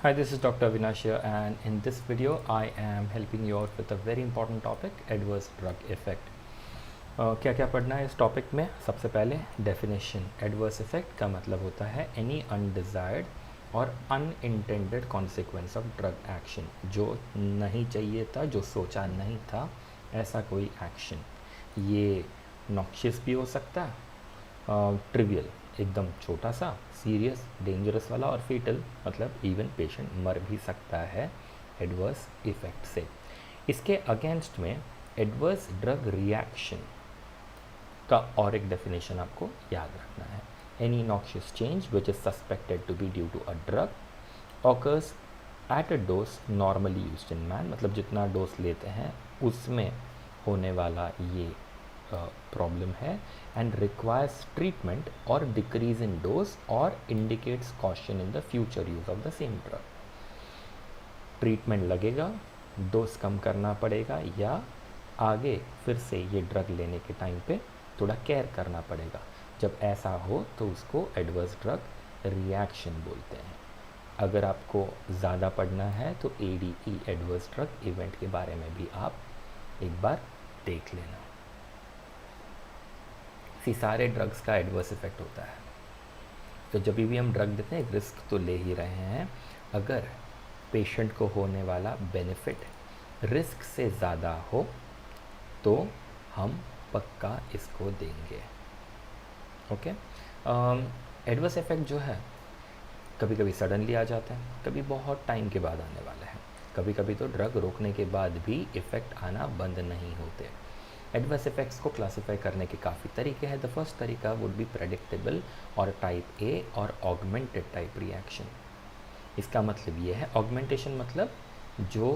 Hi, this is Dr. Avinash here, and in this video, I am helping you out with a very important topic, adverse drug effect. क्या क्या पढ़ना है इस topic में? सबसे पहले डेफिनेशन. एडवर्स इफेक्ट का मतलब होता है एनी अनडिज़ायर्ड और unintended consequence of drug action. जो नहीं चाहिए था, जो सोचा नहीं था, ऐसा कोई एक्शन. ये नॉक्शियस भी हो सकता है, ट्रिवियल एकदम छोटा सा, सीरियस डेंजरस वाला, और फेटल मतलब इवन पेशेंट मर भी सकता है एडवर्स इफेक्ट से. इसके अगेंस्ट में एडवर्स ड्रग रिएक्शन का और एक डेफिनेशन आपको याद रखना है. Any noxious change which is suspected to be due to a drug occurs at a dose normally used in man. मतलब जितना डोज लेते हैं उसमें होने वाला ये प्रॉब्लम है, एंड रिक्वायर्स ट्रीटमेंट और डिक्रीज इन डोज और indicates caution in the future use of the same drug. Treatment लगेगा, डोज कम करना पड़ेगा, या आगे फिर से ये ड्रग लेने के टाइम पे थोड़ा केयर करना पड़ेगा. जब ऐसा हो तो उसको एडवर्स ड्रग रिएक्शन बोलते हैं. अगर आपको ज़्यादा पढ़ना है तो ADE एडवर्स ड्रग इवेंट के बारे में भी आप एक बार देख लेना. सारे ड्रग्स का एडवर्स इफेक्ट होता है, तो जब भी हम ड्रग देते हैं एक रिस्क तो ले ही रहे हैं. अगर पेशेंट को होने वाला बेनिफिट रिस्क से ज़्यादा हो तो हम पक्का इसको देंगे. ओके. एडवर्स इफेक्ट जो है कभी कभी सडनली आ जाते हैं, कभी बहुत टाइम के बाद आने वाले हैं, कभी कभी तो ड्रग रोकने के बाद भी इफ़ेक्ट आना बंद नहीं होते. एडवर्स इफेक्ट्स को क्लासीफाई करने के काफ़ी तरीके हैं. द फर्स्ट तरीका वुड बी प्रेडिक्टेबल और टाइप ए और ऑगमेंटेड टाइप रिएक्शन. इसका मतलब ये है, ऑगमेंटेशन मतलब जो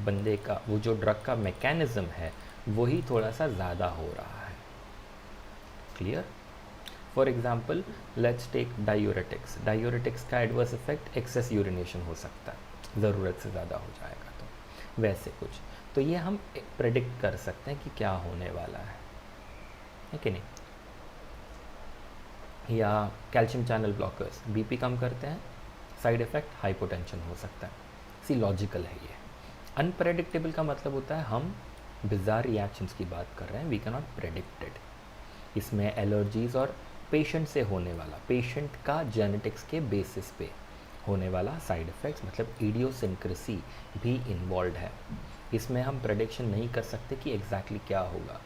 बंदे का वो जो ड्रग का मैकेनिज्म है वही थोड़ा सा ज़्यादा हो रहा है. Clear? For example let's take diuretics. Diuretics का एडवर्स इफेक्ट एक्सेस यूरिनेशन हो सकता है, ज़रूरत से ज़्यादा हो जाएगा तो वैसे कुछ. तो ये हम प्रेडिक्ट कर सकते हैं कि क्या होने वाला है कि नहीं. या कैल्शियम चैनल ब्लॉकर्स बीपी कम करते हैं, साइड इफ़ेक्ट हाइपोटेंशन हो सकता है. सी लॉजिकल है ये. अनप्रेडिक्टेबल का मतलब होता है हम बिजार रिएक्शंस की बात कर रहे हैं, we can not predict it. इसमें एलर्जीज और पेशेंट से होने वाला, पेशेंट का जेनेटिक्स के बेसिस पे होने वाला साइड इफ़ेक्ट्स मतलब इडियोसिंक्रेसी भी इन्वॉल्व है. इसमें हम प्रेडिक्शन नहीं कर सकते कि एग्जैक्टली क्या होगा.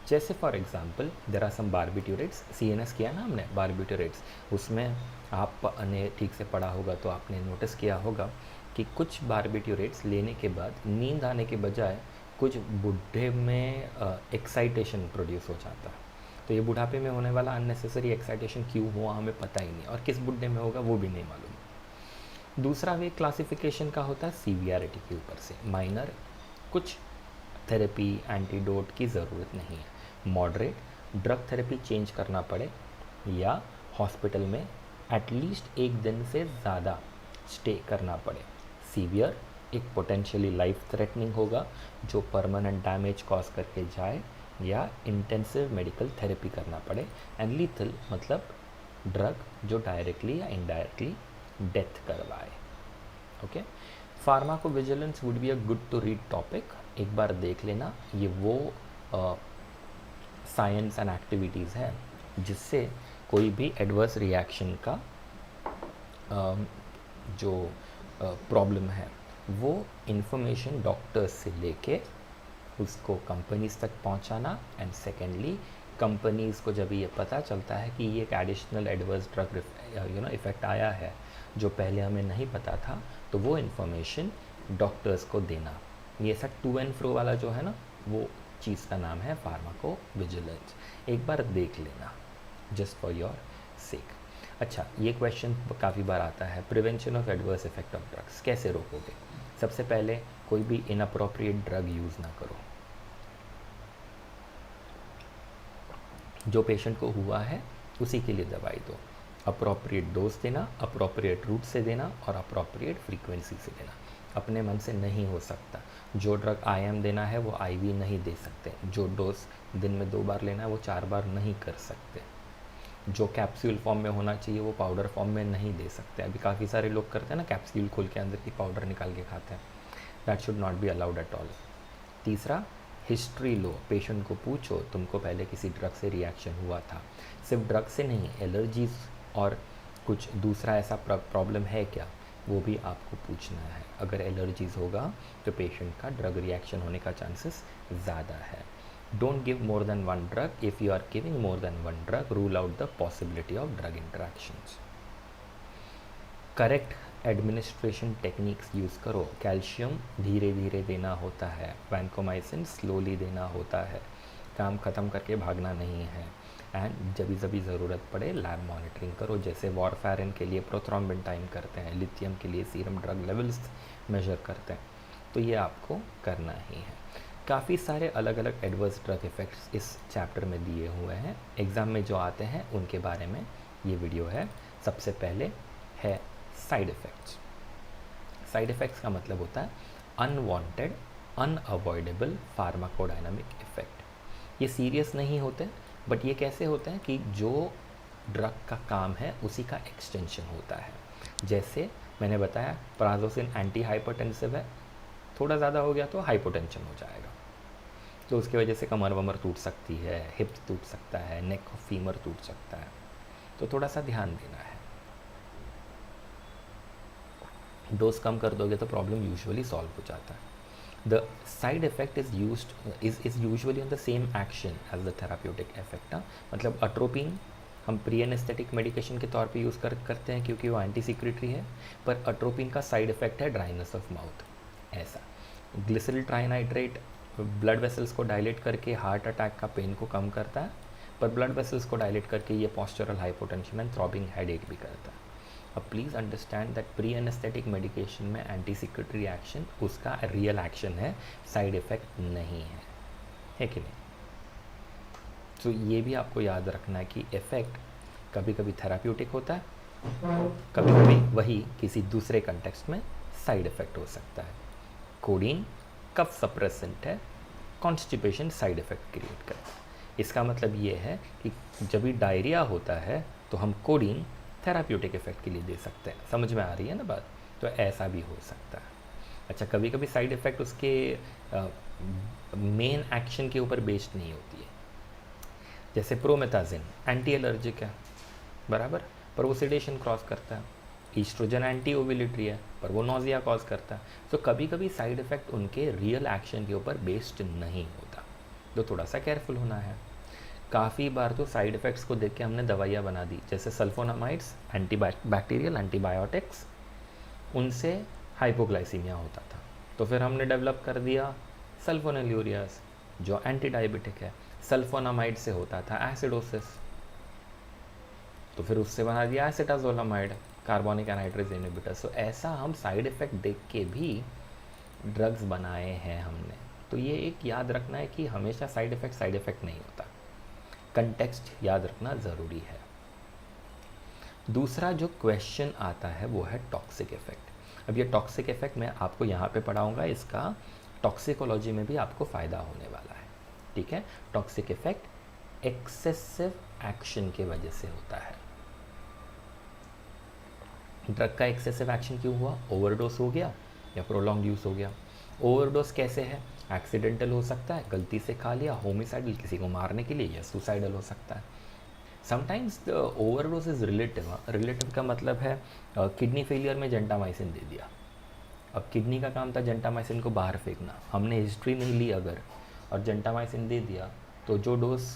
जैसे for example there are some barbiturates. CNS किया ना हमने बारबिट्यूरेट्स, उसमें आपने ठीक से पढ़ा होगा तो आपने नोटिस किया होगा कि कुछ बारबिट्यूरेट्स लेने के बाद नींद आने के बजाय कुछ बुढ़े में एक्साइटेशन प्रोड्यूस हो जाता है. तो ये बुढ़ापे में होने वाला अननेसेसरी एक्साइटेशन क्यों हुआ हमें पता ही नहीं, और किस बुढ़े में होगा वो भी नहीं मालूम. दूसरा वे क्लासिफिकेशन का होता है सीवियरिटी के ऊपर से. माइनर कुछ थेरेपी एंटीडोट की ज़रूरत नहीं है. मॉडरेट ड्रग थेरेपी चेंज करना पड़े या हॉस्पिटल में एटलीस्ट एक दिन से ज़्यादा स्टे करना पड़े. सीवियर एक पोटेंशियली लाइफ थ्रेटनिंग होगा जो परमानेंट डैमेज कॉज करके जाए, या इंटेंसिव मेडिकल थेरेपी करना पड़े. एंड लीथल मतलब ड्रग जो डायरेक्टली या इनडायरेक्टली डेथ करवाए. Okay. Pharmacovigilance would be a good to read topic. एक बार देख लेना. ये वो साइंस एंड एक्टिविटीज़ है जिससे कोई भी एडवर्स रिएक्शन का जो प्रॉब्लम है वो इन्फॉर्मेशन डॉक्टर्स से लेके उसको कंपनीज तक पहुंचाना. एंड सेकेंडली कंपनीज़ को जब ये पता चलता है कि ये एक एडिशनल एडवर्स ड्रग इफ़ेक्ट आया है जो पहले हमें नहीं पता था, तो वो इन्फॉर्मेशन डॉक्टर्स को देना. ये सब टू एंड फ्रो वाला जो है ना, वो चीज़ का नाम है फार्माकोविजिलेंस. एक बार देख लेना जस्ट फॉर योर सेक. अच्छा, ये क्वेश्चन काफ़ी बार आता है, prevention of adverse effect of drugs कैसे रोकोगे. सबसे पहले कोई भी इनअप्रोप्रिएट ड्रग यूज़ ना करो. जो पेशेंट को हुआ है उसी के लिए दवाई दो. अप्रोप्रिएट डोज देना, अप्रोप्रिएट रूट से देना और अप्रोप्रिएट फ्रीक्वेंसी से देना. अपने मन से नहीं हो सकता. जो ड्रग IM देना है वो IV नहीं दे सकते. जो डोज दिन में 2 बार लेना है वो 4 बार नहीं कर सकते. जो कैप्सूल फॉर्म में होना चाहिए वो पाउडर फॉर्म में नहीं दे सकते। अभी काफ़ी सारे लोग करते हैं ना, कैप्सूल खोल के अंदर की पाउडर निकाल के खाते हैं। That should not be allowed at all. तीसरा, हिस्ट्री लो, पेशेंट को पूछो तुमको पहले किसी ड्रग से रिएक्शन हुआ था। सिर्फ ड्रग से नहीं, एलर्जीज और कुछ दूसरा ऐसा प्रॉब्लम है क्या, वो भी आपको पूछना है। अगर एलर्जीज होगा तो पेशेंट का ड्रग रिएक्शन होने का चांसेस ज़्यादा है। Don't give more than one drug. If you are giving more than one drug, rule out the possibility of drug interactions. Correct administration techniques use करो। कैल्शियम धीरे धीरे देना होता है, वैंकोमाइसिन स्लोली देना होता है, काम ख़त्म करके भागना नहीं है। एंड जब भी ज़रूरत पड़े लैब मॉनिटरिंग करो, जैसे वॉरफेरिन के लिए प्रोथ्रोम्बिन टाइम करते हैं, लिथियम के लिए सीरम ड्रग लेवल्स मेजर करते हैं, तो ये आपको करना ही है। काफ़ी सारे अलग अलग एडवर्स ड्रग इफ़ेक्ट्स इस चैप्टर में दिए हुए हैं, एग्ज़ाम में जो आते हैं उनके बारे में ये वीडियो है। सबसे पहले है साइड इफ़ेक्ट्स। साइड इफ़ेक्ट्स का मतलब होता है अनवांटेड अनअवॉइडेबल फार्माकोडायनामिक इफ़ेक्ट। ये सीरियस नहीं होते, बट ये कैसे होते हैं कि जो ड्रग का काम है उसी का एक्सटेंशन होता है। जैसे मैंने बताया प्राज़ोसिन एंटी हाइपरटेंसिव है, थोड़ा ज़्यादा हो गया तो हाइपोटेंशन हो जाएगा, तो उसकी वजह से कमर वमर टूट सकती है, हिप्स टूट सकता है, नेक ऑफ फीमर टूट सकता है, तो थोड़ा सा ध्यान देना है। डोज कम कर दोगे तो प्रॉब्लम यूजुअली सॉल्व हो जाता है। The side effect is usually on the same action as the therapeutic effect. मतलब अट्रोपिन हम प्री एनेस्थेटिक मेडिकेशन के तौर पे यूज़ करते हैं क्योंकि वो एंटी सिक्रेटरी है, पर अट्रोपिन का साइड इफेक्ट है ड्राइनेस ऑफ माउथ। ऐसा ग्लिसरल ट्राइनाइट्रेट ब्लड वेसल्स को डायलेट करके हार्ट अटैक का पेन को कम करता है, पर ब्लड वेसल्स को डायलेट करके ये postural hypotension and throbbing headache भी करता है। अब please understand that pre anaesthetic medication में एंटी सिक्रेटरी एक्शन उसका रियल एक्शन है, साइड इफ़ेक्ट नहीं है कि नहीं। तो ये भी आपको याद रखना है कि इफ़ेक्ट कभी कभी थेराप्यूटिक होता है, कभी कभी वही किसी दूसरे कंटेक्स्ट में साइड इफ़ेक्ट हो सकता है। कोडीन कफ सप्रेसेंट है, कॉन्स्टिपेशन साइड इफ़ेक्ट क्रिएट करता है। इसका मतलब ये है कि जब भी डायरिया होता है तो हम कोडीन थेराप्यूटिक इफ़ेक्ट के लिए दे सकते हैं। समझ में आ रही है ना बात? तो ऐसा भी हो सकता है। अच्छा, कभी कभी साइड इफ़ेक्ट उसके मेन एक्शन के ऊपर बेस्ड नहीं होती है। जैसे प्रोमेथाजिन एंटी एलर्जिक है बराबर, पर वो सेडेशन क्रॉस करता है। ईस्ट्रोजन एंटी ओविलेटरी है, पर वो नोजिया कॉज करता है। तो कभी कभी साइड इफ़ेक्ट उनके रियल एक्शन के ऊपर बेस्ड नहीं होता, तो थोड़ा सा केयरफुल होना है। काफ़ी बार तो साइड इफ़ेक्ट्स को देख के हमने दवाइयाँ बना दी, जैसे सल्फोनामाइड्स एंटी बैक्टीरियल एंटीबायोटिक्स, उनसे हाइपोग्लाइसीमिया होता था, तो फिर हमने डेवलप कर दिया सल्फोनेल्यूरियाज जो एंटी डायबिटिक है। सल्फोनामाइड से होता था एसिडोसिस, तो फिर उससे बना दिया एसिटाजोलामाइड कार्बोनिक एनाहाइड्रेज इनहिबिटर। सो ऐसा हम साइड इफ़ेक्ट देख के भी ड्रग्स बनाए हैं हमने। तो ये एक याद रखना है कि हमेशा साइड इफ़ेक्ट नहीं होता, कंटेक्स्ट याद रखना ज़रूरी है। दूसरा जो क्वेश्चन आता है वो है टॉक्सिक इफ़ेक्ट। अब ये टॉक्सिक इफ़ेक्ट मैं आपको यहाँ पे पढ़ाऊँगा, इसका टॉक्सिकोलॉजी में भी आपको फ़ायदा होने वाला है, ठीक है। टॉक्सिक इफ़ेक्ट एक्सेसिव एक्शन की वजह से होता है। ड्रग का एक्सेसिव एक्शन क्यों हुआ? ओवरडोज हो गया या प्रोलॉन्ग यूज़ हो गया। ओवरडोज कैसे है? एक्सीडेंटल हो सकता है, गलती से खा लिया, होमिसाइडल किसी को मारने के लिए, या सुसाइडल हो सकता है। Sometimes the overdose is relative. Relative का मतलब है किडनी फेलियर में जेंटामाइसिन दे दिया। अब किडनी का काम था जेंटामाइसिन को बाहर फेंकना, हमने हिस्ट्री नहीं ली अगर और जेंटामाइसिन दे दिया, तो जो डोज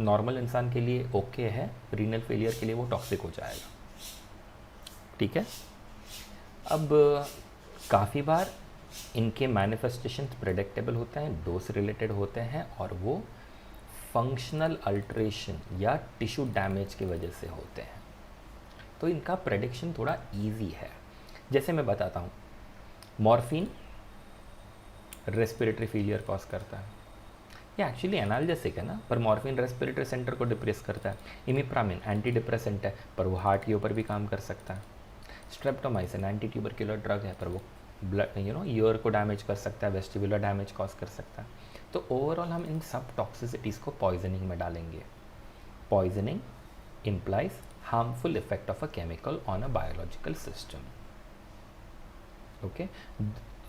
नॉर्मल इंसान के लिए ओके है, रीनल फेलियर के लिए वो टॉक्सिक हो जाएगा, ठीक है। अब काफ़ी बार इनके मैनिफेस्टेशंस प्रेडिक्टेबल होते हैं, डोज रिलेटेड होते हैं, और वो फंक्शनल अल्ट्रेशन या टिश्यू डैमेज की वजह से होते हैं, तो इनका प्रेडिक्शन थोड़ा इजी है। जैसे मैं बताता हूँ, मॉर्फिन रेस्पिरेटरी फेलियर कॉज करता है, ये एक्चुअली एनाल्जेसिक है ना, पर मॉर्फिन रेस्पिरेटरी सेंटर को डिप्रेस करता है। इमिप्रामिन एंटी डिप्रेसेंट है, पर वो हार्ट के ऊपर भी काम कर सकता है। स्ट्रेप्टोमाइसिन एंटी ट्यूबरकुलर ड्रग है, पर वो ब्लड ईयर को डैमेज कर सकता है, वेस्टिबुलर डैमेज कॉज कर सकता है। तो ओवरऑल हम इन सब टॉक्सिसिटीज़ को पॉइजनिंग में डालेंगे। Poisoning implies harmful effect of a chemical on a biological system. Okay,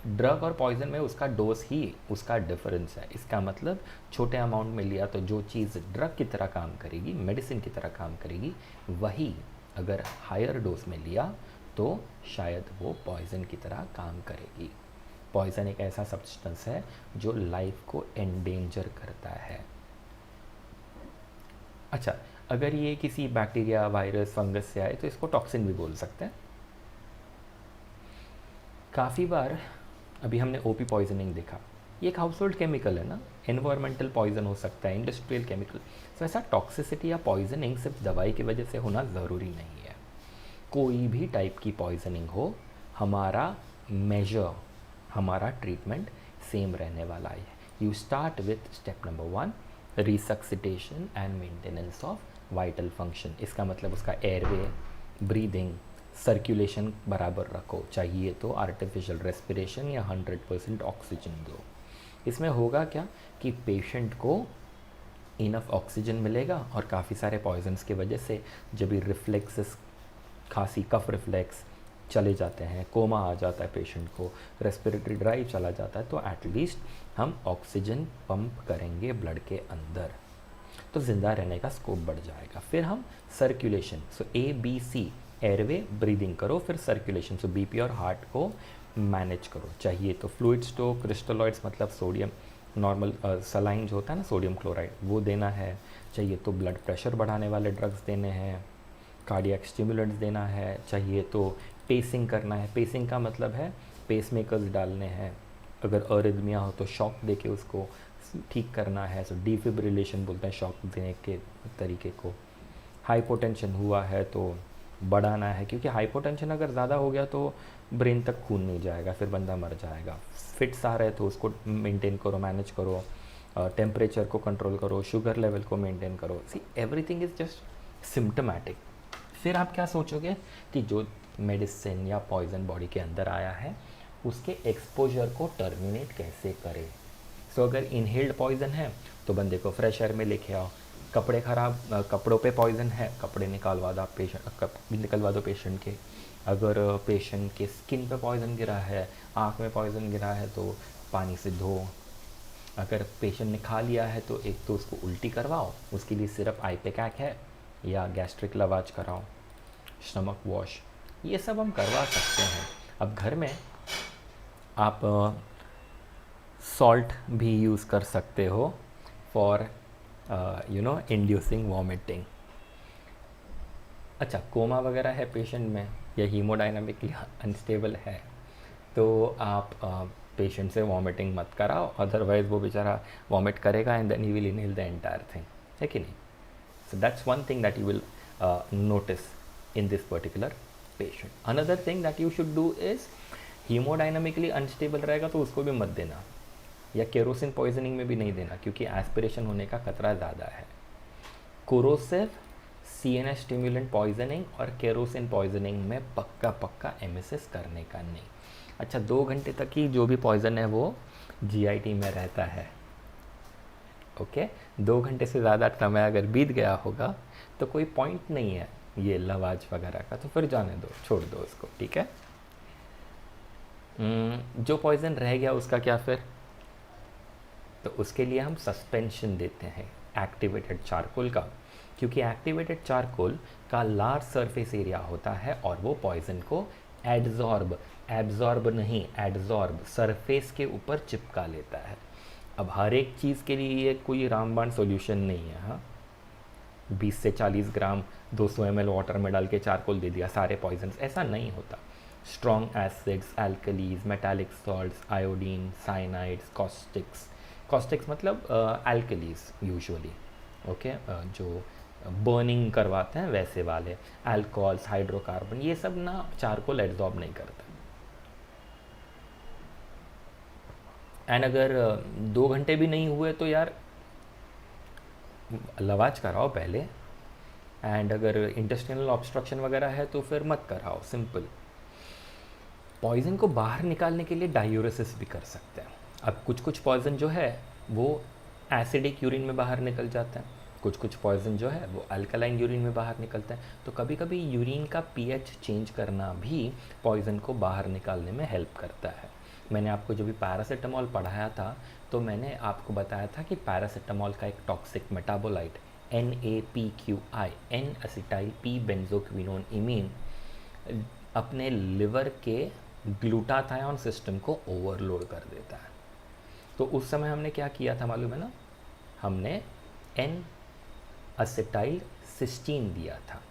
drug और पॉइजन में उसका डोज ही उसका डिफरेंस है. इसका मतलब छोटे अमाउंट में लिया तो जो चीज़ ड्रग की तरह काम करेगी, मेडिसिन की तरह काम करेगी, वही अगर हायर डोज में लिया तो शायद वो पॉइजन की तरह काम करेगी. पॉइजन एक ऐसा सब्सटेंस है जो लाइफ को एंडेंजर करता है. अच्छा, अगर ये किसी बैक्टीरिया, वायरस, फंगस से आए तो इसको टॉक्सिन भी बोल सकते हैं. काफ़ी बार अभी हमने ओपी पॉइजनिंग देखा, ये एक हाउस होल्ड केमिकल है ना, एनवायरमेंटल पॉइजन हो सकता है, इंडस्ट्रियल केमिकल. तो ऐसा टॉक्सिसिटी या पॉइजनिंग सिर्फ दवाई की वजह से होना ज़रूरी नहीं है. कोई भी टाइप की पॉइजनिंग हो, हमारा मेजर, हमारा ट्रीटमेंट सेम रहने वाला है. You start with step number 1, resuscitation and maintenance of vital function. इसका मतलब उसका एयरवे, ब्रीदिंग, सर्कुलेशन बराबर रखो. चाहिए तो आर्टिफिशियल रेस्पिरेशन या 100% ऑक्सीजन दो. इसमें होगा क्या कि पेशेंट को इनफ ऑक्सीजन मिलेगा और काफ़ी सारे पॉइजन्स की वजह से जब भी रिफ्लेक्सेस, खांसी, कफ रिफ्लेक्स चले जाते हैं, कोमा आ जाता है पेशेंट को, रेस्पिरेटरी ड्राइव चला जाता है, तो एटलीस्ट हम ऑक्सीजन पंप करेंगे ब्लड के अंदर, तो ज़िंदा रहने का स्कोप बढ़ जाएगा. फिर हम सर्कुलेशन, सो ABC, एयरवे, ब्रीदिंग करो, फिर सर्कुलेशन, सो BP और हार्ट को मैनेज करो. चाहिए तो फ्लूइड्स तो क्रिस्टलॉइड्स मतलब सोडियम, नॉर्मल सलाइन जो होता है ना, सोडियम क्लोराइड, वो देना है. चाहिए तो ब्लड प्रेशर बढ़ाने वाले ड्रग्स देने हैं, कार्डियक स्टिमुलेंट्स देना है. चाहिए तो पेसिंग करना है. पेसिंग का मतलब है पेस मेकर्स डालने हैं. अगर अरिदमिया हो तो शॉक दे के उसको ठीक करना है. सो डिफिब्रिलेशन बोलते हैं शॉक देने के तरीके को. हाइपोटेंशन हुआ है तो बढ़ाना है, क्योंकि हाइपोटेंशन अगर ज़्यादा हो गया तो ब्रेन तक खून नहीं जाएगा, फिर बंदा मर जाएगा. फिट्स आ रहे तो उसको मेंटेन करो, मैनेज करो. टेम्परेचर को कंट्रोल करो, शुगर लेवल को मेंटेन करो. सी, एवरीथिंग इज़ जस्ट सिम्टोमेटिक. फिर आप क्या सोचोगे कि जो मेडिसिन या पॉइजन बॉडी के अंदर आया है उसके एक्सपोजर को टर्मिनेट कैसे करें. सो अगर इनहेल्ड पॉइजन है तो बंदे को फ्रेश एयर में लेके आओ. कपड़े ख़राब, कपड़ों पे पॉइजन है, कपड़े निकलवा दो पेशेंट के. अगर पेशेंट के स्किन पे पॉइजन गिरा है, आँख में पॉइजन गिरा है तो पानी से धो. अगर पेशेंट ने खा लिया है तो एक तो उसको उल्टी करवाओ, उसके लिए सिर्फ आइपेकैक है, या गैस्ट्रिक लवाज कराओ, स्टमक वॉश, ये सब हम करवा सकते हैं. अब घर में आप सॉल्ट भी यूज़ कर सकते हो फॉर इंड्यूसिंग वॉमिटिंग. अच्छा, कोमा वगैरह है पेशेंट में या हीमोडायनामिकली अनस्टेबल है तो आप पेशेंट से वॉमिटिंग मत कराओ, अदरवाइज वो बेचारा वॉमिट करेगा and then he will inhale the entire thing, है कि नहीं. So that's one thing that you will notice in this particular patient. Another thing that you should do is hemodynamically unstable रहेगा तो उसको भी मत देना, या केरोसिन पॉइजनिंग में भी नहीं देना, क्योंकि एस्पिरेशन होने का खतरा ज़्यादा है. कोरोसिव, CNS स्टिमुलेंट पॉइजनिंग और केरोसिन पॉइजनिंग में पक्का MSS करने का नहीं. अच्छा, 2 घंटे तक ही जो भी पॉइजन है वो GIT में रहता है. ओके, 2 घंटे से ज़्यादा समय अगर बीत गया होगा तो कोई पॉइंट नहीं है ये लवाज वगैरह का, तो फिर जाने दो, छोड़ दो उसको, ठीक है. जो पॉइजन रह गया उसका क्या फिर, तो उसके लिए हम सस्पेंशन देते हैं एक्टिवेटेड चारकोल का, क्योंकि एक्टिवेटेड चारकोल का लार्ज सरफेस एरिया होता है और वो पॉइजन को एब्जॉर्ब नहीं, एडजॉर्ब, सरफेस के ऊपर चिपका लेता है. अब हर एक चीज़ के लिए ये कोई रामबाण सॉल्यूशन नहीं है. हाँ, 20 से 40 ग्राम 200 ml वाटर में डाल के चारकोल दे दिया सारे पॉइजन्स, ऐसा नहीं होता. Strong acids, alkalis, metallic salts, iodine, cyanides, caustics मतलब एल्कलीज यूजुअली, ओके, जो बर्निंग करवाते हैं वैसे वाले, अल्कोहल्स, हाइड्रोकार्बन, ये सब ना चारकोल एब्जॉर्ब नहीं करता. एंड अगर 2 घंटे भी नहीं हुए तो यार लवाज कराओ पहले. एंड अगर इंटेस्टिनल ऑब्स्ट्रक्शन वगैरह है तो फिर मत कराओ, सिंपल. पॉइजन को बाहर निकालने के लिए डायूरेसिस भी कर सकते हैं. अब कुछ पॉइजन जो है वो एसिडिक यूरिन में बाहर निकल जाता है, कुछ कुछ पॉइजन जो है वो अल्कलाइन यूरिन में बाहर निकलता है। तो कभी कभी यूरिन का पीएच चेंज करना भी पॉइजन को बाहर निकालने में हेल्प करता है। मैंने आपको जो भी पैरासीटामोल पढ़ाया था तो मैंने आपको बताया था कि पैरासीटामोल का एक toxic metabolite NAPQI N acetyl P benzoquinone imine अपने लिवर के ग्लूटाथायोन सिस्टम को ओवरलोड कर देता है। तो उस समय हमने क्या किया था मालूम है ना, हमने एन एसिटाइल सिस्टीन दिया था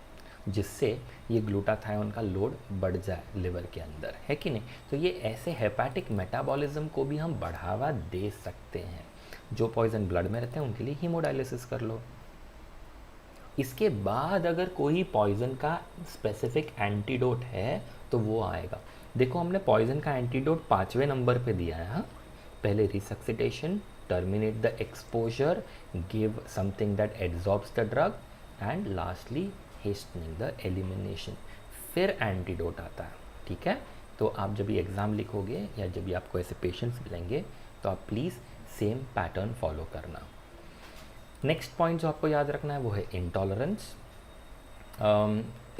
जिससे ये ग्लूटाथायोन का लोड बढ़ जाए लिवर के अंदर, है कि नहीं। तो ये ऐसे हेपाटिक मेटाबॉलिज्म को भी हम बढ़ावा दे सकते हैं। जो पॉइजन ब्लड में रहते हैं उनके लिए हीमोडायलिसिस कर लो। इसके बाद अगर कोई पॉइजन का स्पेसिफिक एंटीडोट है तो वो आएगा। देखो हमने पॉइजन का एंटीडोट 5वें नंबर पे दिया है। हाँ, पहले resuscitation, terminate the exposure, give something that absorbs the drug and lastly hastening the elimination, फिर एंटीडोट आता है। ठीक है, तो आप जब भी एग्ज़ाम लिखोगे या जब भी आपको ऐसे पेशेंट्स मिलेंगे तो आप प्लीज़ सेम पैटर्न फॉलो करना। नेक्स्ट पॉइंट जो आपको याद रखना है वो है इंटॉलरेंस।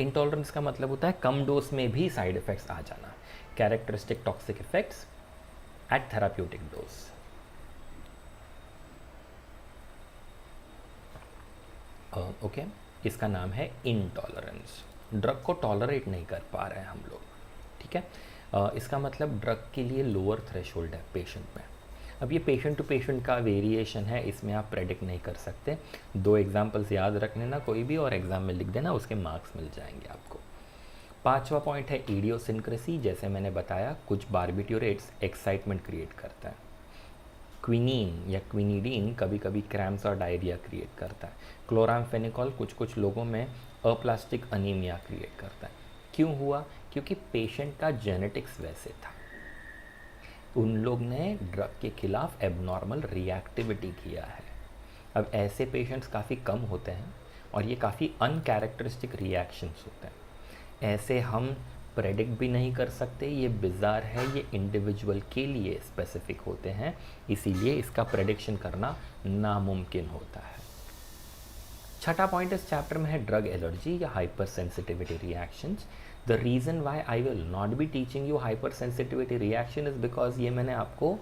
इंटॉलरेंस का मतलब होता है कम डोज में भी साइड इफ़ेक्ट्स आ जाना। Characteristic toxic effects at therapeutic dose. Okay, इसका नाम है इंटॉलरेंस। ड्रग को टॉलरेट नहीं कर पा रहे हैं हम लोग। ठीक है, इसका मतलब ड्रग के लिए लोअर थ्रेशोल्ड है पेशेंट में। अब ये पेशेंट टू पेशेंट का वेरिएशन है, इसमें आप प्रेडिक्ट नहीं कर सकते। 2 एग्जाम्पल्स याद रख लेना कोई भी और एग्ज़ाम में लिख देना, उसके मार्क्स मिल जाएंगे आपको। 5वां पॉइंट है इडियोसिंक्रेसी। जैसे मैंने बताया कुछ बारबिट्यूरेट्स एक्साइटमेंट क्रिएट करता है। क्विनीन या क्विनिडीन कभी कभी क्रैम्प्स और डायरिया क्रिएट करता है। क्लोरामफेनिकॉल कुछ लोगों में अप्लास्टिक अनीमिया क्रिएट करता है। क्यों हुआ? क्योंकि पेशेंट का जेनेटिक्स वैसे था। उन लोग ने ड्रग के खिलाफ एबनॉर्मल रिएक्टिविटी किया है। अब ऐसे पेशेंट्स काफ़ी कम होते हैं और ये काफ़ी अनकैरेक्टरिस्टिक रिएक्शंस होते हैं। ऐसे हम प्रेडिक्ट भी नहीं कर सकते, ये बिज़ार है, ये इंडिविजुअल के लिए स्पेसिफिक होते हैं, इसीलिए इसका प्रेडिक्शन करना नामुमकिन होता है। छठा पॉइंट इस चैप्टर में है ड्रग एलर्जी या hyper sensitivity reactions. The reason why I will not be teaching you hyper sensitivity reaction is because ये मैंने आपको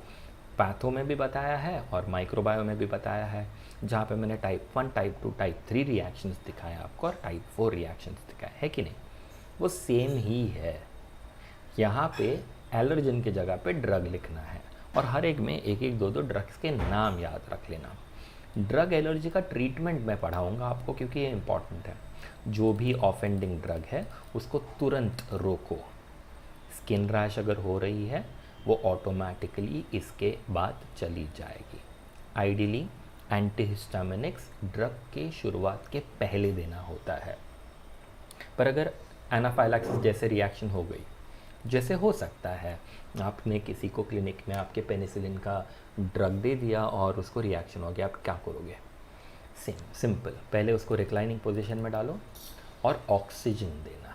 पैथो में भी बताया है और माइक्रोबायो में भी बताया है, जहाँ पे मैंने टाइप 1, टाइप 2, टाइप 3 रिएक्शंस दिखाया आपको और टाइप 4 रिएक्शंस दिखाया है कि नहीं। वो सेम ही है। यहाँ पे एलर्जन की जगह पे ड्रग लिखना है और हर एक में एक एक दो ड्रग्स के नाम याद रख लेना। ड्रग एलर्जी का ट्रीटमेंट मैं पढ़ाऊँगा आपको क्योंकि ये इम्पॉर्टेंट है। जो भी ऑफेंडिंग ड्रग है उसको तुरंत रोको। स्किन रैश अगर हो रही है वो ऑटोमेटिकली इसके बाद चली जाएगी। आइडियली एंटीहिस्टामिनिक्स ड्रग के शुरुआत के पहले देना होता है, पर अगर एनाफाइलैक्सिस जैसे रिएक्शन हो गई, जैसे हो सकता है आपने किसी को क्लिनिक में आपके पेनिसिलिन का ड्रग दे दिया और उसको रिएक्शन हो गया, आप क्या करोगे? सिंपल, पहले उसको रिक्लाइनिंग पोजीशन में डालो और ऑक्सीजन देना,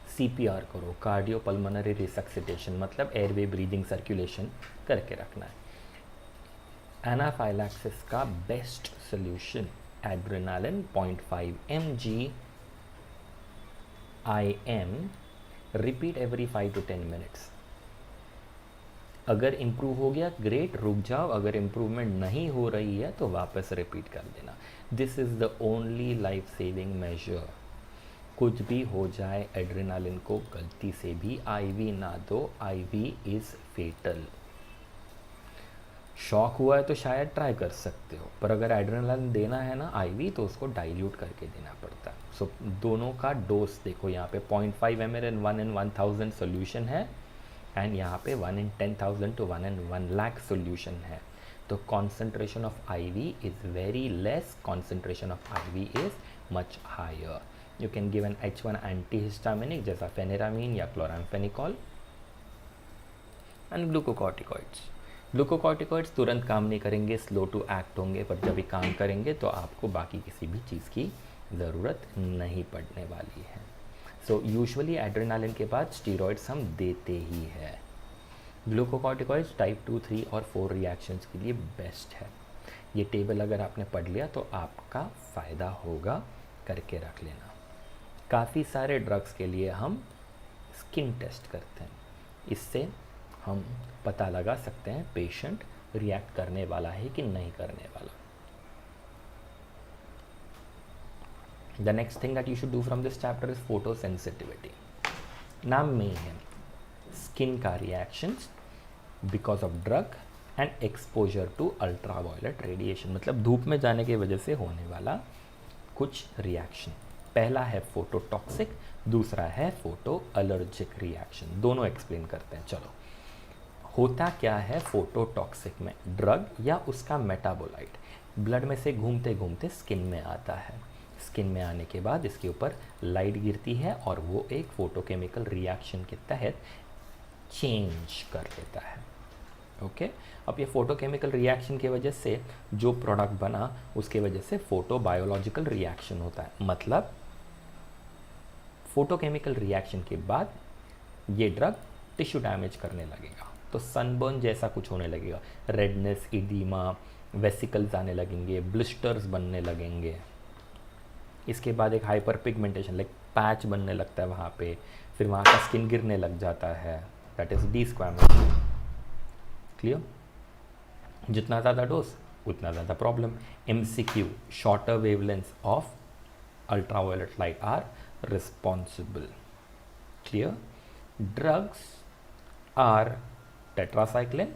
CPR करो, कार्डियो पल्मोनरी रिसक्सिटेशन, मतलब एयरवे ब्रीदिंग सर्कुलेशन करके रखना है। एनाफाइलैक्सिस का best solution adrenaline 0.5 mg IM, repeat every 5 to 10 minutes. अगर इम्प्रूव हो गया ग्रेट, रुक जाओ, अगर इम्प्रूवमेंट नहीं हो रही है तो वापस रिपीट कर देना। This is the only life saving measure. कुछ भी हो जाए एड्रेनालिन को गलती से भी IV ना दो, IV इज़ फेटल। शॉक हुआ है तो शायद ट्राई कर सकते हो, पर अगर एड्रेनालिन देना है ना IV तो उसको डाइल्यूट करके देना पड़ता है। सो दोनों का डोज देखो, यहाँ पे 0.5 ml एंड 1 in 1000 सोल्यूशन है एंड यहाँ पे 1 in 10,000 to 1 in 1 lakh solution है। तो concentration of IV is very less, concentration of IV is much higher. You can give an H1 antihistaminic जैसा फेनेरामीन या क्लोरामफेनिकॉल एंड ग्लूकोकॉर्टिकॉइड्स। ग्लूकोकॉर्टिकॉइड्स तुरंत काम नहीं करेंगे, स्लो टू एक्ट होंगे, पर जब भी काम करेंगे तो आपको बाकी किसी भी चीज़ की ज़रूरत नहीं पड़ने वाली है। सो यूजुअली एड्रेनालिन के बाद स्टीरॉइड्स हम देते ही है। ग्लूकोकॉर्टिकॉइड्स टाइप 2, 3 और 4 रिएक्शंस के लिए बेस्ट है। ये टेबल अगर आपने पढ़ लिया तो आपका फ़ायदा होगा, करके रख लेना। काफ़ी सारे ड्रग्स के लिए हम स्किन टेस्ट करते हैं, इससे हम पता लगा सकते हैं पेशेंट रिएक्ट करने वाला है कि नहीं करने वाला। The next thing that you should do from this chapter is photo sensitivity. नाम में ही है स्किन का reactions because of drug and exposure to ultraviolet radiation, मतलब धूप में जाने की वजह से होने वाला कुछ रिएक्शन। पहला है फोटोटॉक्सिक, दूसरा है फोटो एलर्जिक रिएक्शन। दोनों एक्सप्लेन करते हैं। चलो, होता क्या है फोटोटॉक्सिक में? ड्रग या उसका मेटाबोलाइट ब्लड में से घूमते घूमते स्किन में आता है। स्किन में आने के बाद इसके ऊपर लाइट गिरती है और वो एक फोटोकेमिकल रिएक्शन के तहत चेंज कर देता है। ओके अब ये फोटोकेमिकल रिएक्शन की वजह से जो प्रोडक्ट बना उसके वजह से फोटो बायोलॉजिकल रिएक्शन होता है। मतलब फोटोकेमिकल रिएक्शन के बाद ये ड्रग टिश्यू डैमेज करने लगेगा, तो सनबर्न जैसा कुछ होने लगेगा, रेडनेस, इडीमा, वेसिकल्स आने लगेंगे, ब्लिस्टर्स बनने लगेंगे। इसके बाद एक हाइपर पिगमेंटेशन लाइक पैच बनने लगता है वहाँ पे, फिर वहाँ का स्किन गिरने लग जाता है, दैट इज डिस्क्वामेशन। क्लियर? जितना ज़्यादा डोज उतना ज़्यादा problem. MCQ, shorter wavelength of ultraviolet light are responsible. Clear? Drugs are tetracycline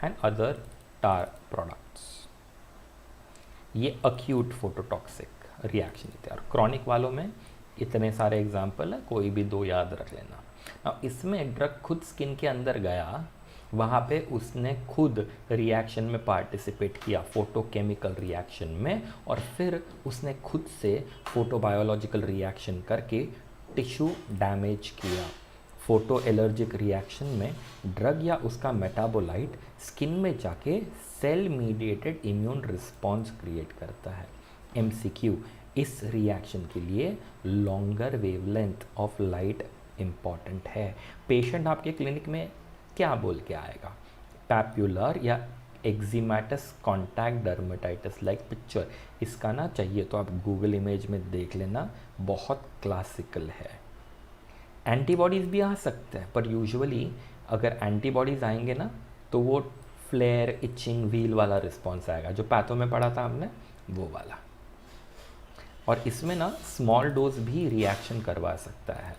and other tar products. ये अक्यूट फोटोटॉक्सिक रिएक्शन होते हैं, और क्रॉनिक वालों में इतने सारे एग्जाम्पल है, कोई भी दो याद रख लेना। अब इसमें ड्रग खुद स्किन के अंदर गया, वहाँ पे उसने खुद रिएक्शन में पार्टिसिपेट किया, फोटोकेमिकल रिएक्शन में, और फिर उसने खुद से फोटोबायोलॉजिकल रिएक्शन करके टिश्यू डैमेज किया। फोटो एलर्जिक रिएक्शन में ड्रग या उसका मेटाबोलाइट स्किन में जाके cell mediated immune response create करता है। MCQ, इस रिएक्शन के लिए longer wavelength of light important है। पेशेंट आपके क्लिनिक में क्या बोल के आएगा? पैप्युलर या eczematous contact dermatitis like picture. इसका ना चाहिए तो आप गूगल इमेज में देख लेना, बहुत क्लासिकल है। एंटीबॉडीज़ भी आ सकते हैं, पर यूजुअली अगर एंटीबॉडीज़ आएंगे ना तो वो फ्लेयर, इचिंग, व्हील वाला रिस्पॉन्स आएगा, जो पैथो में पढ़ा था हमने वो वाला। और इसमें ना स्मॉल डोज भी रिएक्शन करवा सकता है।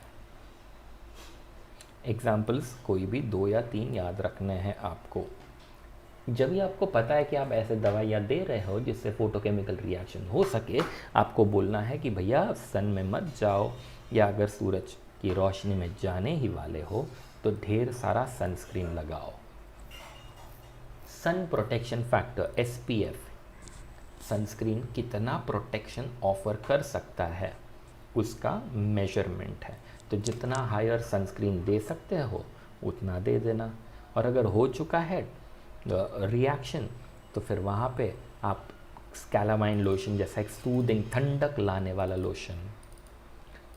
एग्जाम्पल्स कोई भी 2 या 3 याद रखने हैं आपको। जब भी आपको पता है कि आप ऐसे दवाइयाँ दे रहे हो जिससे फोटोकेमिकल रिएक्शन हो सके, आपको बोलना है कि भैया सन में मत जाओ, या अगर सूरज की रोशनी में जाने ही वाले हो तो ढेर सारा सनस्क्रीन लगाओ। Sun protection factor SPF, sunscreen कितना प्रोटेक्शन ऑफर कर सकता है उसका मेजरमेंट है। तो जितना हायर सनस्क्रीन दे सकते हो उतना दे देना, और अगर हो चुका है रिएक्शन तो फिर वहाँ पे आप स्कैलामाइन लोशन जैसा एक सूदिंग, ठंडक लाने वाला लोशन,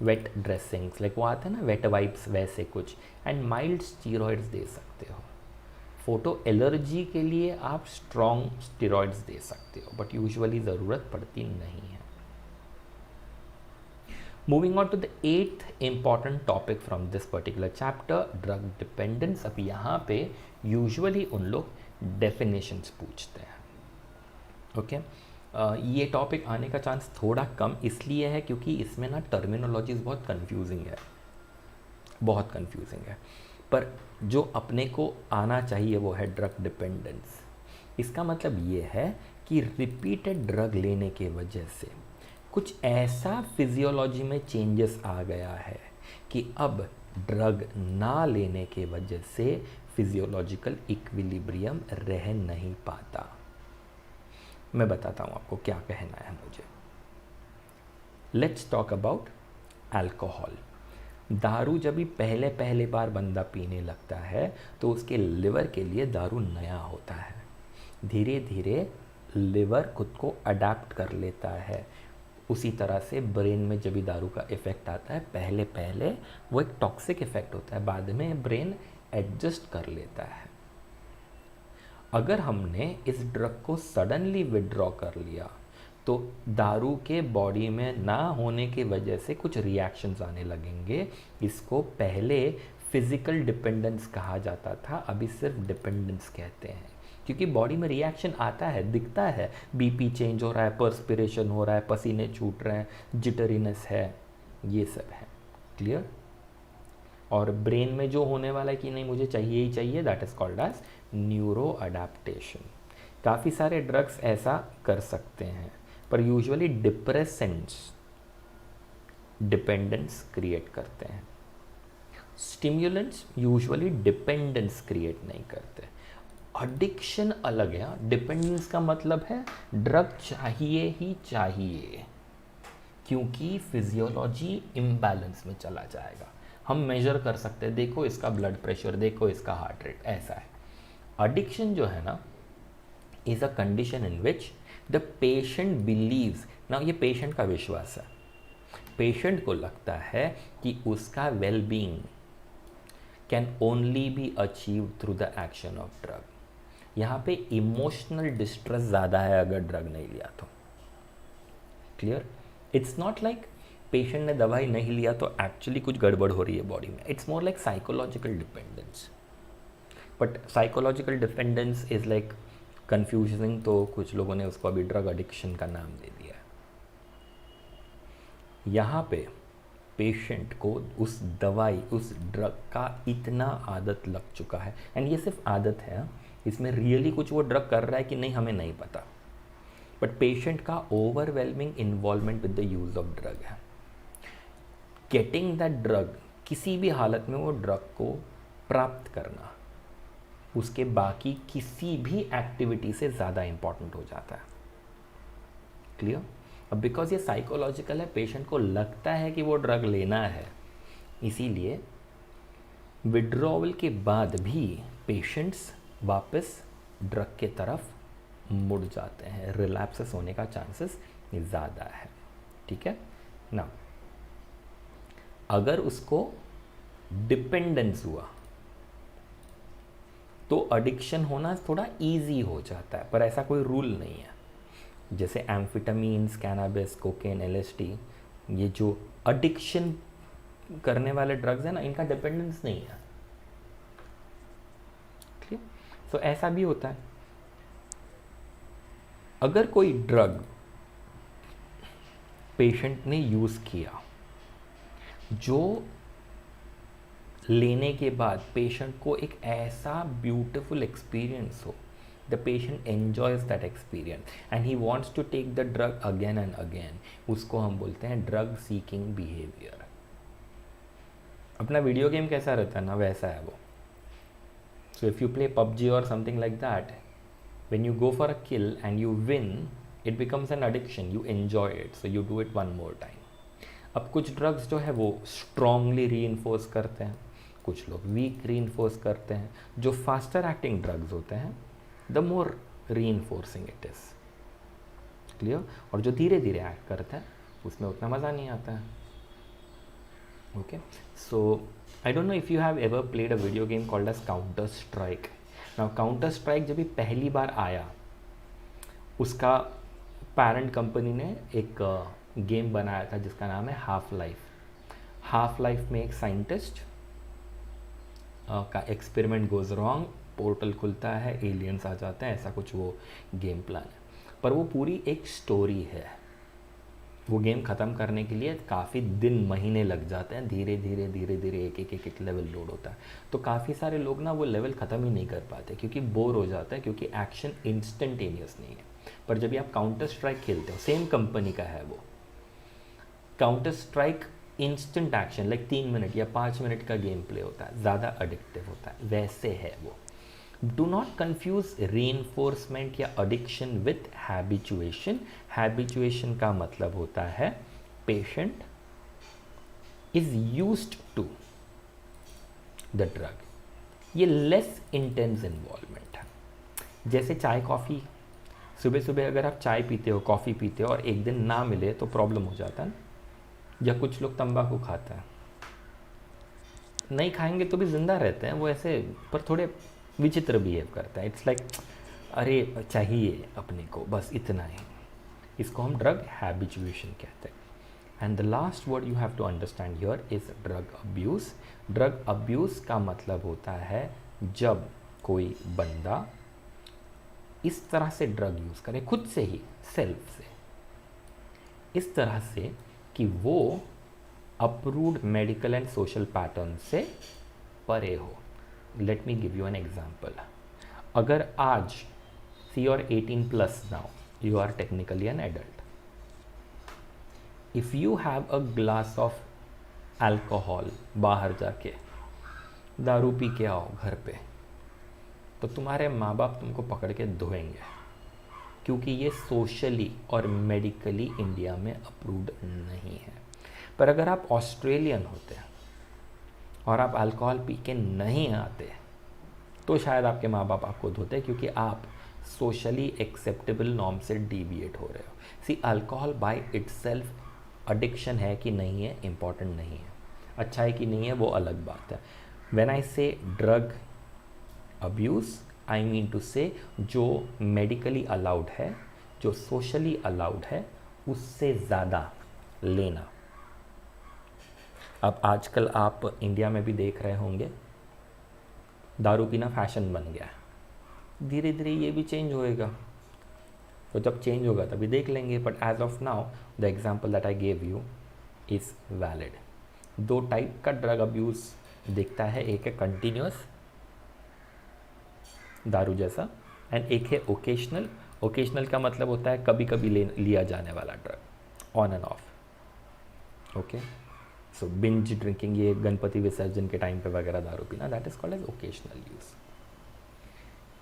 वेट ड्रेसिंग्स लाइक वो आते हैं ना वेट वाइप्स, वैसे कुछ, एंड माइल्ड स्टीरॉइड्स दे सकते हो। फोटो एलर्जी के लिए आप स्ट्रॉन्ग स्टीरॉइड्स दे सकते हो, बट यूजुअली ज़रूरत पड़ती नहीं है। Moving on to the 8th important topic from this particular chapter, drug dependence. अब यहाँ पे यूजुअली उन लोग डेफिनेशंस पूछते हैं। ओके ये टॉपिक आने का चांस थोड़ा कम इसलिए है क्योंकि इसमें ना टर्मिनोलॉजीज बहुत कंफ्यूजिंग है, बहुत कंफ्यूजिंग है, पर जो अपने को आना चाहिए वो है ड्रग डिपेंडेंस। इसका मतलब ये है कि रिपीटेड ड्रग लेने के वजह से कुछ ऐसा फिजियोलॉजी में चेंजेस आ गया है कि अब ड्रग ना लेने के वजह से फिजियोलॉजिकल इक्विलिब्रियम रह नहीं पाता। मैं बताता हूँ आपको क्या कहना है मुझे। Let's talk about alcohol. दारू जब भी पहले बार बंदा पीने लगता है तो उसके लिवर के लिए दारू नया होता है। धीरे धीरे लिवर खुद को अडेप्ट कर लेता है। उसी तरह से ब्रेन में जब भी दारू का इफ़ेक्ट आता है, पहले वो एक टॉक्सिक इफ़ेक्ट होता है, बाद में ब्रेन एडजस्ट कर लेता है। अगर हमने इस ड्रग को सडनली विड्रॉ कर लिया तो दारू के बॉडी में ना होने की वजह से कुछ रिएक्शंस आने लगेंगे। इसको पहले फिजिकल डिपेंडेंस कहा जाता था, अभी सिर्फ डिपेंडेंस कहते हैं, क्योंकि बॉडी में रिएक्शन आता है, दिखता है, बीपी चेंज हो रहा है, पर्सपिरेशन हो रहा है, पसीने छूट रहे हैं, जिटरीनेस है, ये सब है। क्लियर? और ब्रेन में जो होने वाला है कि नहीं मुझे चाहिए ही चाहिए, that is called as neuro adaptation. काफ़ी सारे ड्रग्स ऐसा कर सकते हैं, पर यूजुअली डिप्रेसेंट्स डिपेंडेंस क्रिएट करते हैं। स्टिम्युलेंट्स यूजुअली डिपेंडेंस क्रिएट नहीं करते। एडिक्शन अलग है। डिपेंडेंस का मतलब है ड्रग चाहिए ही चाहिए, क्योंकि फिजियोलॉजी इम्बैलेंस में चला जाएगा। हम मेजर कर सकते हैं, देखो इसका ब्लड प्रेशर, देखो इसका हार्ट रेट, ऐसा है। एडिक्शन जो है ना is a condition in which the patient believes, ना ये पेशेंट का विश्वास है, पेशेंट को लगता है कि उसका well being can only be achieve through the action of drug. यहाँ पे इमोशनल डिस्ट्रेस ज़्यादा है अगर ड्रग नहीं लिया तो। Clear? It's not like patient ने दवाई नहीं लिया तो एक्चुअली कुछ गड़बड़ हो रही है बॉडी में। It's more like psychological dependence. But psychological dependence is like confusing, तो कुछ लोगों ने उसको अभी ड्रग एडिक्शन का नाम दे दिया है। यहाँ पे पेशेंट को उस दवाई, उस ड्रग का इतना आदत लग चुका है, एंड ये सिर्फ आदत है, इसमें रियली कुछ वो ड्रग कर रहा है कि नहीं हमें नहीं पता, बट पेशेंट का overwhelming involvement with the use of drug है। गेटिंग दैट ड्रग, किसी भी हालत में वो ड्रग को प्राप्त करना उसके बाकी किसी भी एक्टिविटी से ज़्यादा इंपॉर्टेंट हो जाता है। क्लियर? अब बिकॉज ये साइकोलॉजिकल है, पेशेंट को लगता है कि वो ड्रग लेना है, इसीलिए विड्रॉवल के बाद भी पेशेंट्स वापस ड्रग के तरफ मुड़ जाते हैं। रिलैप्सेस होने का चांसेस ज़्यादा है। ठीक है ना? अगर उसको डिपेंडेंस हुआ तो एडिक्शन होना थोड़ा इजी हो जाता है, पर ऐसा कोई रूल नहीं है। जैसे एम्फिटामीन्स, कैनाबिस, कोकेन, एलएसडी, ये जो एडिक्शन करने वाले ड्रग्स हैं ना, इनका डिपेंडेंस नहीं है। ठीक? सो ऐसा भी होता है। अगर कोई ड्रग पेशेंट ने यूज़ किया जो लेने के बाद पेशेंट को एक ऐसा ब्यूटीफुल एक्सपीरियंस हो, the patient enjoys that experience and he wants to take the drug again and again, उसको हम बोलते हैं ड्रग सीकिंग बिहेवियर। अपना वीडियो गेम कैसा रहता है ना, वैसा है वो। So if you play PUBG और something like that, when you go for a kill and you win, it becomes an addiction, you enjoy it, so you do it one more time. अब कुछ drugs जो है वो strongly reinforce करते हैं, कुछ लोग वीक रीइंफोर्स करते हैं। जो फास्टर एक्टिंग ड्रग्स होते हैं, the more reinforcing it is. Clear? और जो धीरे धीरे एक्ट करते हैं उसमें उतना मज़ा नहीं आता है। Okay, so I don't know if you have ever played a video game called as counter strike. Now counter strike जब भी पहली बार आया, उसका पेरेंट कंपनी ने एक गेम बनाया था जिसका नाम है हाफ लाइफ। हाफ लाइफ में एक साइंटिस्ट का एक्सपेरिमेंट गोज रॉन्ग, पोर्टल खुलता है, एलियंस आ जाते हैं, ऐसा कुछ वो गेम प्लान है। पर वो पूरी एक स्टोरी है। वो गेम ख़त्म करने के लिए काफ़ी दिन, महीने लग जाते हैं, धीरे धीरे धीरे धीरे एक लेवल लोड होता है। तो काफ़ी सारे लोग ना वो लेवल ख़त्म ही नहीं कर पाते क्योंकि बोर हो जाता है, क्योंकि एक्शन इंस्टेंटेनियस नहीं है। पर जब भी आप काउंटर स्ट्राइक खेलते हो, सेम कंपनी का है वो, counter strike instant action, like 3 minute या 5 मिनट का गेम प्ले होता है, ज़्यादा एडिक्टिव होता है, वैसे है वो। डू नॉट कन्फ्यूज रीइंफोर्समेंट या एडिक्शन विथ हैबिचुएशन। हैबिचुएशन का मतलब होता है patient is used to the drug, ये लेस इंटेंस इन्वॉल्वमेंट है। जैसे चाय कॉफ़ी, सुबह सुबह अगर आप चाय पीते हो, कॉफ़ी पीते हो और एक दिन ना मिले तो प्रॉब्लम हो जाता है ना। या कुछ लोग तंबाकू खाता है, नहीं खाएंगे तो भी जिंदा रहते हैं वो, ऐसे पर थोड़े विचित्र बिहेव करता है। इट्स लाइक अरे चाहिए अपने को, बस इतना ही। इसको हम ड्रग हैबिचुएशन कहते हैं। And the last word you have to understand here is drug abuse. Drug abuse का मतलब होता है जब कोई बंदा इस तरह से ड्रग यूज़ करे, खुद से ही, सेल्फ से, इस तरह से कि वो approved medical and social pattern से परे हो। Let me give you an example. अगर आज सी और 18+ now, you are technically an adult, if you have a glass of alcohol, बाहर जाके दारू पी के आओ घर पे, तो तुम्हारे माँ बाप तुमको पकड़ के धोएंगे, क्योंकि ये सोशली और मेडिकली इंडिया में अप्रूव्ड नहीं है। पर अगर आप ऑस्ट्रेलियन होते और आप अल्कोहल पी के नहीं आते, तो शायद आपके माँ बाप आपको धोते, क्योंकि आप सोशली एक्सेप्टेबल नॉर्म से डिविएट हो रहे हो। सी, अल्कोहल बाय इटसेल्फ एडिक्शन है कि नहीं है, इम्पॉर्टेंट नहीं है। अच्छा है कि नहीं है, वो अलग बात है। When I say drug abuse, I mean to say जो मेडिकली अलाउड है, जो सोशली अलाउड है, उससे ज़्यादा लेना। अब आजकल आप इंडिया में भी देख रहे होंगे, दारू पीना फैशन बन गया है। धीरे धीरे ये भी चेंज होएगा, तो जब चेंज होगा तभी देख लेंगे। But as of now the example that I gave you is valid. दो टाइप का ड्रग अब्यूज़ दिखता है, एक है कंटिन्यूस दारू जैसा, एंड एक है ओकेशनल। ओकेशनल का मतलब होता है कभी कभी लिया जाने वाला drug, on and off. Okay, so binge drinking, ये गणपति विसर्जन के टाइम पे वगैरह दारू पीना, that is called as occasional use.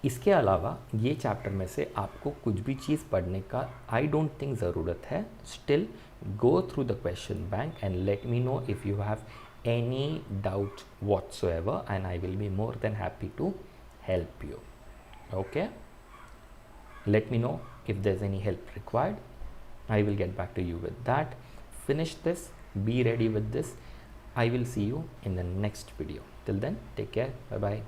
इसके अलावा ये चैप्टर में से आपको कुछ भी चीज़ पढ़ने का आई डोंट थिंक ज़रूरत है। Still go through the question bank and let me know if you have any doubt whatsoever, and I will be more than happy to help you. Okay, let me know if there's any help required. I will get back to you with that. Finish this, be ready with this. I will see you in the next video. Till then, take care. Bye bye.